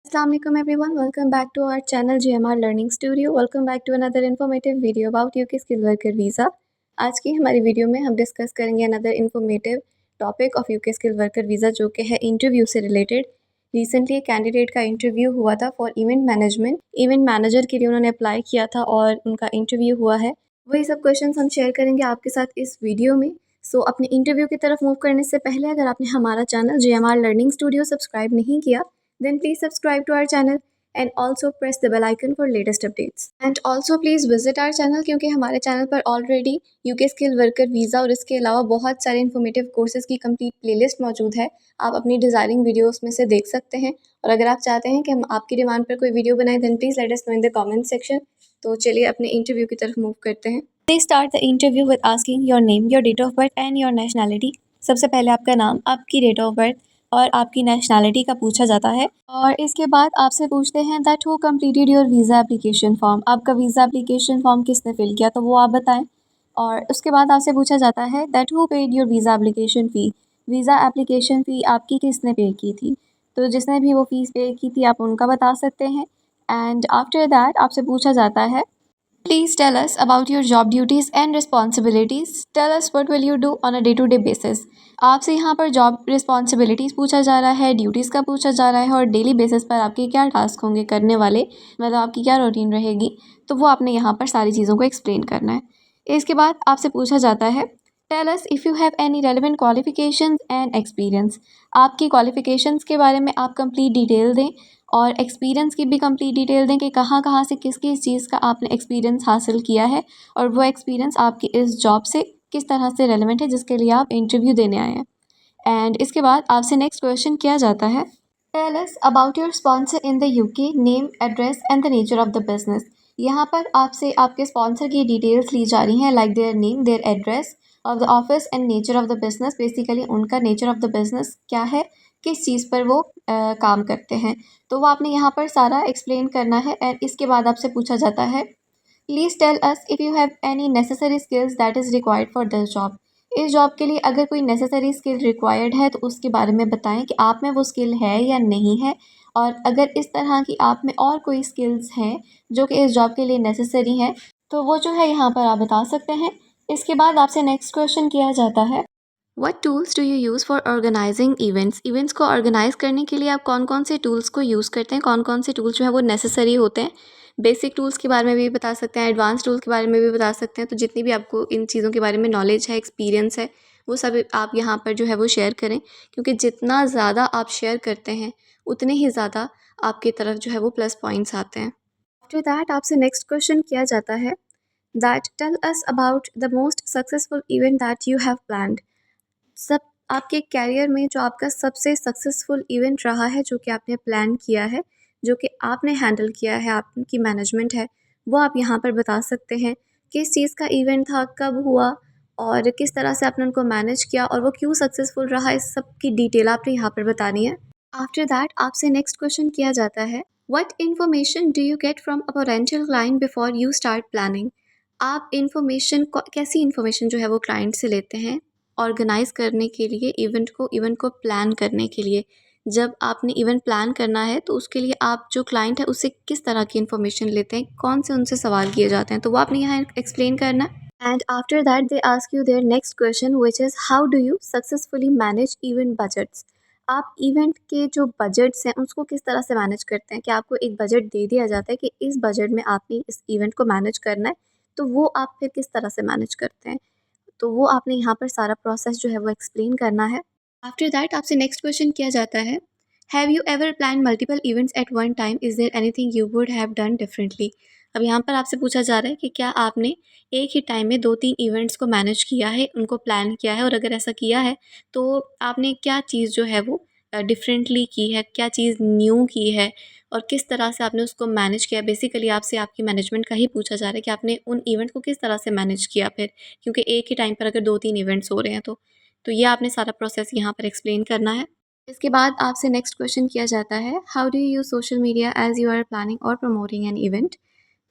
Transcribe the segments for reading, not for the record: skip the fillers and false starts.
Assalamu alaikum everyone. Welcome back to our channel GMR Learning Studio. Welcome back to another informative video about UK Skilled Worker Visa. आज की हमारी video में हम discuss करेंगे another informative topic of UK Skilled Worker Visa जो कि है interview से रिलेटेड। रिसेंटली एक कैंडिडेट का इंटरव्यू हुआ था for event management. Event manager के लिए उन्होंने अप्लाई किया था और उनका इंटरव्यू हुआ है। वही सब क्वेश्चन हम शेयर करेंगे आपके साथ इस वीडियो में। सो अपने इंटरव्यू की तरफ मूव करने से पहले अगर आपने हमारा channel GMR Learning Studio subscribe नहीं किया then please subscribe to our channel and also press the bell icon for latest updates. And also please visit our channel क्योंकि हमारे चैनल पर already UK skill worker visa और इसके अलावा बहुत सारे इन्फॉर्मेटिव कोर्सेज की कंप्लीट प्लेलिस्ट मौजूद है। आप अपनी डिज़ायरिंग वीडियोस में से देख सकते हैं और अगर आप चाहते हैं कि हम आपकी डिमांड पर कोई वीडियो बनाएं then please let us know in the comment section. तो चलिए अपने इंटरव्यू की तरफ मूव करते हैं। Please start the interview with asking your name, your date of birth and your nationality. सबसे पहले आपका नाम, आपकी डेट ऑफ बर्थ और आपकी नेशनैलिटी का पूछा जाता है और इसके बाद आपसे पूछते हैं that who completed your visa application form. आपका वीज़ा एप्लीकेशन फॉर्म किसने फिल किया तो वो आप बताएं। और उसके बाद आपसे पूछा जाता है that who paid your visa application fee. Visa application fee आपकी किसने पे की थी, तो जिसने भी वो फ़ीस पे की थी आप उनका बता सकते हैं। एंड आफ्टर दैट आपसे पूछा जाता है Please tell us about your job duties and responsibilities. Tell us what will you do on a day-to-day basis. आपसे यहाँ पर जॉब रिस्पॉन्सिबिलिटीज़ पूछा जा रहा है, ड्यूटीज़ का पूछा जा रहा है और डेली बेसिस पर आपके क्या टास्क होंगे करने वाले, मतलब आपकी क्या रूटीन रहेगी, तो वो आपने यहाँ पर सारी चीज़ों को एक्सप्लेन करना है। इसके बाद आपसे पूछा जाता है tell us if you have any relevant qualifications and experience. आपकी क्वालिफिकेशंस के बारे में आप कंप्लीट डिटेल दें और एक्सपीरियंस की भी कंप्लीट डिटेल दें कि कहाँ कहाँ से किस किस चीज़ का आपने एक्सपीरियंस हासिल किया है और वो एक्सपीरियंस आपकी इस जॉब से किस तरह से रेलेवेंट है जिसके लिए आप इंटरव्यू देने आए हैं। एंड इसके बाद आपसे नेक्स्ट क्वेश्चन किया जाता है tell us about your sponsor in the UK, name, address and the nature of the business. यहाँ पर आपसे आपके स्पॉन्सर की डिटेल्स ली जा रही हैं like their name, their address of the office and nature of the business. Basically उनका nature of the business क्या है, किस चीज़ पर वो काम करते हैं, तो वो आपने यहाँ पर सारा एक्सप्लेन करना है। एंड इसके बाद आपसे पूछा जाता है please tell us if you have any necessary skills that is required for this job. इस जॉब के लिए अगर कोई नेसेसरी स्किल रिक्वायर्ड है तो उसके बारे में बताएं कि आप में वो स्किल है या नहीं है, और अगर इस तरह की आप में और कोई स्किल्स हैं जो कि इस जॉब के लिए नेसेसरी हैं तो वो जो है यहाँ पर आप बता सकते हैं। इसके बाद आपसे नेक्स्ट क्वेश्चन किया जाता है What tools do you use for organizing events? Events को ऑर्गेनाइज करने के लिए आप कौन कौन से टूल्स को यूज़ करते हैं, कौन कौन से टूल्स जो है वो नेसेसरी होते हैं। बेसिक टूल्स के बारे में भी बता सकते हैं, एडवांस टूल्स के बारे में भी बता सकते हैं। तो जितनी भी आपको इन चीज़ों के बारे में नॉलेज है, एक्सपीरियंस है, वो सब आप यहाँ पर जो है वो शेयर करें क्योंकि जितना ज़्यादा आप शेयर करते हैं उतने ही ज़्यादा आपकी तरफ जो है वो प्लस पॉइंट्स आते हैं। आफ्टर दैट आपसे नेक्स्ट क्वेश्चन किया जाता है that tell us about the most successful event that you have planned. सब आपके कैरियर में जो आपका सबसे सक्सेसफुल इवेंट रहा है जो कि आपने प्लान किया है, जो कि आपने हैंडल किया है, आपकी मैनेजमेंट है, वो आप यहाँ पर बता सकते हैं। किस चीज़ का इवेंट था, कब हुआ और किस तरह से आपने उनको मैनेज किया और वो क्यों सक्सेसफुल रहा, इस सब की डिटेल आपने यहाँ पर बतानी है। आफ्टर दैट आपसे नेक्स्ट क्वेश्चन किया जाता है what information do you get from a potential client before you start planning. आप इन्फॉर्मेशन को कैसी इन्फॉर्मेशन जो है वो क्लाइंट से लेते हैं ऑर्गेनाइज़ करने के लिए, इवेंट को प्लान करने के लिए। जब आपने इवेंट प्लान करना है तो उसके लिए आप जो क्लाइंट है उससे किस तरह की इन्फॉर्मेशन लेते हैं, कौन से उनसे सवाल किए जाते हैं, तो वो आपने यहाँ एक्सप्लेन करना है। And after that they ask you their next question which is how do you successfully manage event budgets. आप इवेंट के जो बजट्स हैं उसको किस तरह से मैनेज करते हैं, कि आपको एक बजट दे दिया जाता है कि इस बजट में आपने इस इवेंट को मैनेज करना है, तो वो आप फिर किस तरह से मैनेज करते हैं, तो वो आपने यहाँ पर सारा प्रोसेस जो है वो एक्सप्लेन करना है। आफ्टर दैट आपसे नेक्स्ट क्वेश्चन किया जाता है have you ever plan multiple events at one time, is there anything you would have done differently. अब यहाँ पर आपसे पूछा जा रहा है कि क्या आपने एक ही टाइम में 2-3 इवेंट्स को मैनेज किया है, उनको प्लान किया है, और अगर ऐसा किया है तो आपने क्या चीज़ जो है वो डिफरेंटली की है, क्या चीज़ न्यू की है और किस तरह से आपने उसको मैनेज किया। बेसिकली आपसे आपकी मैनेजमेंट का ही पूछा जा रहा है कि आपने उन इवेंट को किस तरह से मैनेज किया फिर, क्योंकि एक ही टाइम पर अगर 2-3 इवेंट्स हो रहे हैं तो ये आपने सारा प्रोसेस यहाँ पर एक्सप्लेन करना है। इसके बाद आपसे नेक्स्ट क्वेश्चन किया जाता है how do you use social media as you are planning और प्रमोटिंग एन इवेंट,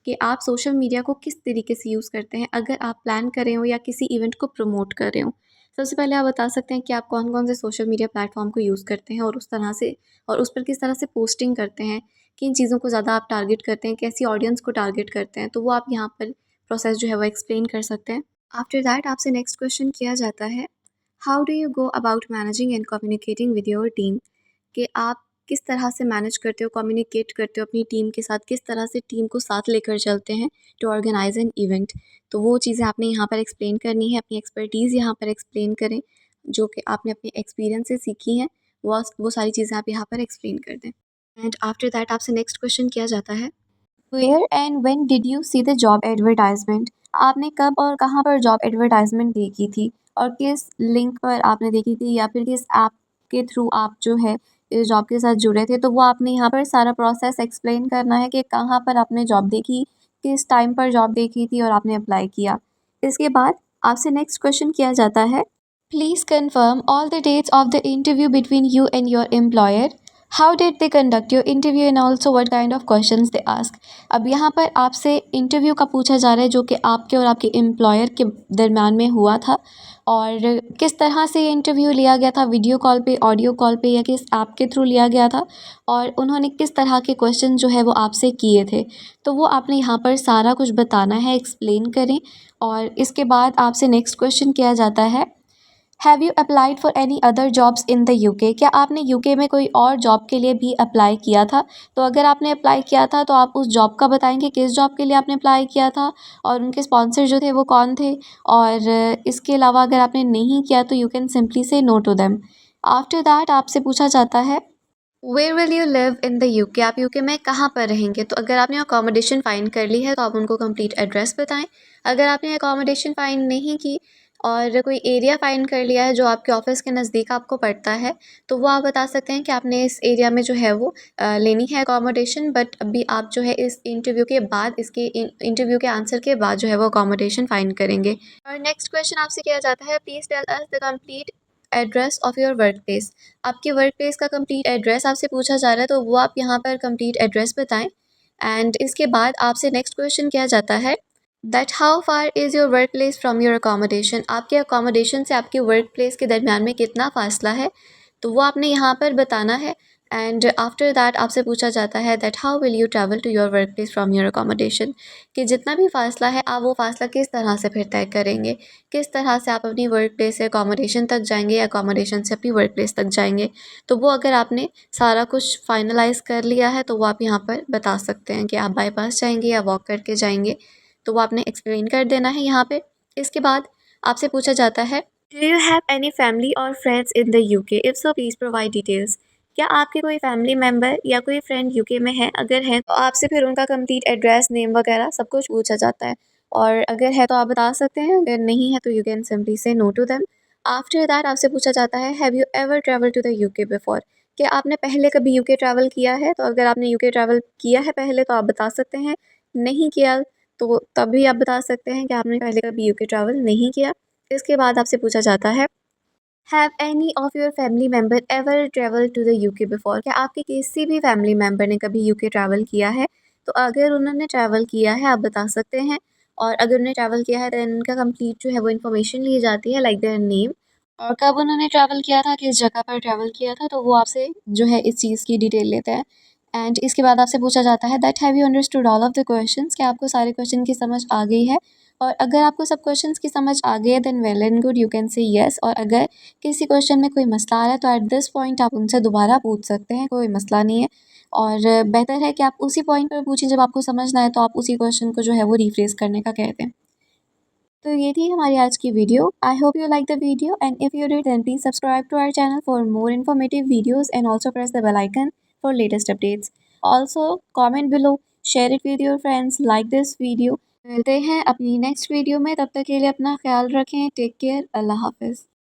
कि आप सोशल मीडिया को किस तरीके से यूज़ करते हैं अगर आप प्लान कर रहे हो या किसी इवेंट को प्रमोट कर रहे हो। सबसे पहले आप बता सकते हैं कि आप कौन-कौन से सोशल मीडिया प्लेटफ़ॉर्म को यूज़ करते हैं और उस पर किस तरह से पोस्टिंग करते हैं, किन चीज़ों को ज़्यादा आप टारगेट करते हैं, कैसी ऑडियंस को टारगेट करते हैं, तो वो आप यहाँ पर प्रोसेस जो है वो एक्सप्लेन कर सकते हैं। आफ्टर दैट आपसे नेक्स्ट क्वेश्चन किया जाता है, how do you go about managing and communicating with your team? कि आप किस तरह से मैनेज करते हो, कम्युनिकेट करते हो अपनी टीम के साथ, किस तरह से टीम को साथ लेकर चलते हैं टू ऑर्गेनाइज एन इवेंट। तो वो चीज़ें आपने यहाँ पर एक्सप्लेन करनी है, अपनी एक्सपर्टीज़ यहाँ पर एक्सप्लेन करें, जो कि आपने अपने एक्सपीरियंस से सीखी हैं, वो सारी चीज़ें आप यहाँ पर एक्सप्लेन कर दें। एंड आफ्टर दैट आपसे नेक्स्ट क्वेश्चन किया जाता है, where and when did you see the job advertisement? आपने कब और कहाँ पर जॉब एडवर्टाइजमेंट देखी थी और किस लिंक पर आपने देखी थी या फिर किस ऐप के थ्रू आप जो है इस जॉब के साथ जुड़े थे? तो वो आपने यहाँ पर सारा प्रोसेस एक्सप्लेन करना है कि कहाँ पर आपने जॉब देखी, किस टाइम पर जॉब देखी थी और आपने अप्लाई किया। इसके बाद आपसे नेक्स्ट क्वेश्चन किया जाता है, please confirm all the dates of the interview between you and your employer. How did they conduct your interview and also what kind of questions they ask? अब यहाँ पर आपसे इंटरव्यू का पूछा जा रहा है जो कि आपके और आपके एम्प्लॉयर के दरम्यान में हुआ था, और किस तरह से ये इंटरव्यू लिया गया था, वीडियो कॉल पे, ऑडियो कॉल पे या किस ऐप के थ्रू लिया गया था, और उन्होंने किस तरह के क्वेश्चन जो है वो आपसे किए थे। तो वो आपने यहाँ पर सारा कुछ बताना है, एक्सप्लेन करें। और इसके बाद आपसे नेक्स्ट क्वेश्चन किया जाता है, have you applied for any other jobs in the UK? क्या आपने यूके में कोई और जॉब के लिए भी अप्लाई किया था? तो अगर आपने अप्लाई किया था तो आप उस जॉब का बताएंगे, किस जॉब के लिए आपने अप्लाई किया था और उनके स्पॉन्सर जो थे वो कौन थे। और इसके अलावा अगर आपने नहीं किया तो you can simply say no to them. After that आपसे पूछा जाता है, where will you live in the UK? आप यूके में कहाँ पर रहेंगे? तो अगर आपने अकोमोडेशन फ़ाइंड कर ली है तो आप उनको कंप्लीट एड्रेस बताएं। अगर आपने अकोमोडेशन फ़ाइंड नहीं की और कोई एरिया फ़ाइंड कर लिया है जो आपके ऑफिस के नज़दीक आपको पड़ता है, तो वो आप बता सकते हैं कि आपने इस एरिया में जो है वो लेनी है अकोमोडेशन, बट अभी आप जो है इस इंटरव्यू के बाद, इसके इंटरव्यू के आंसर के बाद जो है वो अकोमोडेशन फ़ाइंड करेंगे। और नेक्स्ट क्वेश्चन आपसे किया जाता है, please tell us the complete address of your work place. आपके वर्क प्लेस का कंप्लीट एड्रेस आपसे पूछा जा रहा है, तो वो आप यहाँ पर कंप्लीट एड्रेस बताएं। एंड इसके बाद आपसे नेक्स्ट क्वेश्चन किया जाता है, that how far is your work place from your accommodation? आपके अकोमोडेशन से आपके वर्क प्लेस के दरमियान में कितना फ़ासला है, तो वो आपने यहाँ पर बताना है। एंड आफ्टर दैट आपसे पूछा जाता है, that how will you travel to your work place from your accommodation? कि जितना भी फ़ासला है आप वो फ़ासला किस तरह से फिर तय करेंगे, किस तरह से आप अपनी वर्क प्लेस से अकोमोडेशन तक जाएंगे या अकोमोडेशन से अपनी वर्क प्लेस तक जाएंगे। तो वो अगर आपने सारा कुछ फाइनलाइज़ कर लिया है तो वो आप यहाँ पर बता सकते हैं कि आप बाई पास जाएंगे या वॉक करके जाएंगे, तो वो आपने एक्सप्लेन कर देना है यहाँ पे। इसके बाद आपसे पूछा जाता है, do you have any family और friends in the UK? If so please provide details. क्या आपके कोई फैमिली मेम्बर या कोई फ्रेंड यूके में है? अगर है तो आपसे फिर उनका कंप्लीट एड्रेस, नेम वगैरह सब कुछ पूछा जाता है, और अगर है तो आप बता सकते हैं, अगर नहीं है तो you can simply say no to them. After that आपसे पूछा जाता है, have you ever travel to the UK before? क्या आपने पहले कभी यूके ट्रैवल किया है? तो अगर आपने यूके ट्रैवल किया है पहले तो आप बता सकते हैं, नहीं किया तो तभी आप बता सकते हैं कि आपने पहले कभी यूके ट्रैवल नहीं किया। इसके बाद आपसे पूछा जाता है, have any of your family member ever travel to the UK before? क्या आपके किसी भी फैमिली मेम्बर ने कभी यूके ट्रैवल किया है? तो अगर उन्होंने ट्रैवल किया है आप बता सकते हैं, और अगर उन्होंने ट्रैवल किया है तो उनका कंप्लीट जो है वो इन्फॉर्मेशन ली जाती है, लाइक देयर नेम और कब उन्होंने ट्रैवल किया था, किस जगह पर ट्रैवल किया था, तो वो आपसे जो है इस चीज़ की डिटेल लेते हैं। एंड इसके बाद आपसे पूछा जाता है, that have you understood all of the questions? क्या आपको सारे क्वेश्चन की समझ आ गई है? और अगर आपको सब क्वेश्चंस की समझ आ गई है then well and good, you can say yes. और अगर किसी क्वेश्चन में कोई मसला आ रहा है तो एट दिस पॉइंट आप उनसे दोबारा पूछ सकते हैं, कोई मसला नहीं है। और बेहतर है कि आप उसी पॉइंट पर पूछें, जब आपको समझ ना आए तो आप उसी क्वेश्चन को जो है वो रिफ्रेस करने का कहते हैं। तो ये थी हमारी आज की video. I hope you like the video, and if you did then please subscribe to our channel for more informative videos and also press the bell icon for latest updates. Also comment below, share it with your friends, like this video. मिलते हैं अपनी next video में, तब तक के लिए अपना ख्याल रखें। टेक केयर, अल्लाह हाफिज़।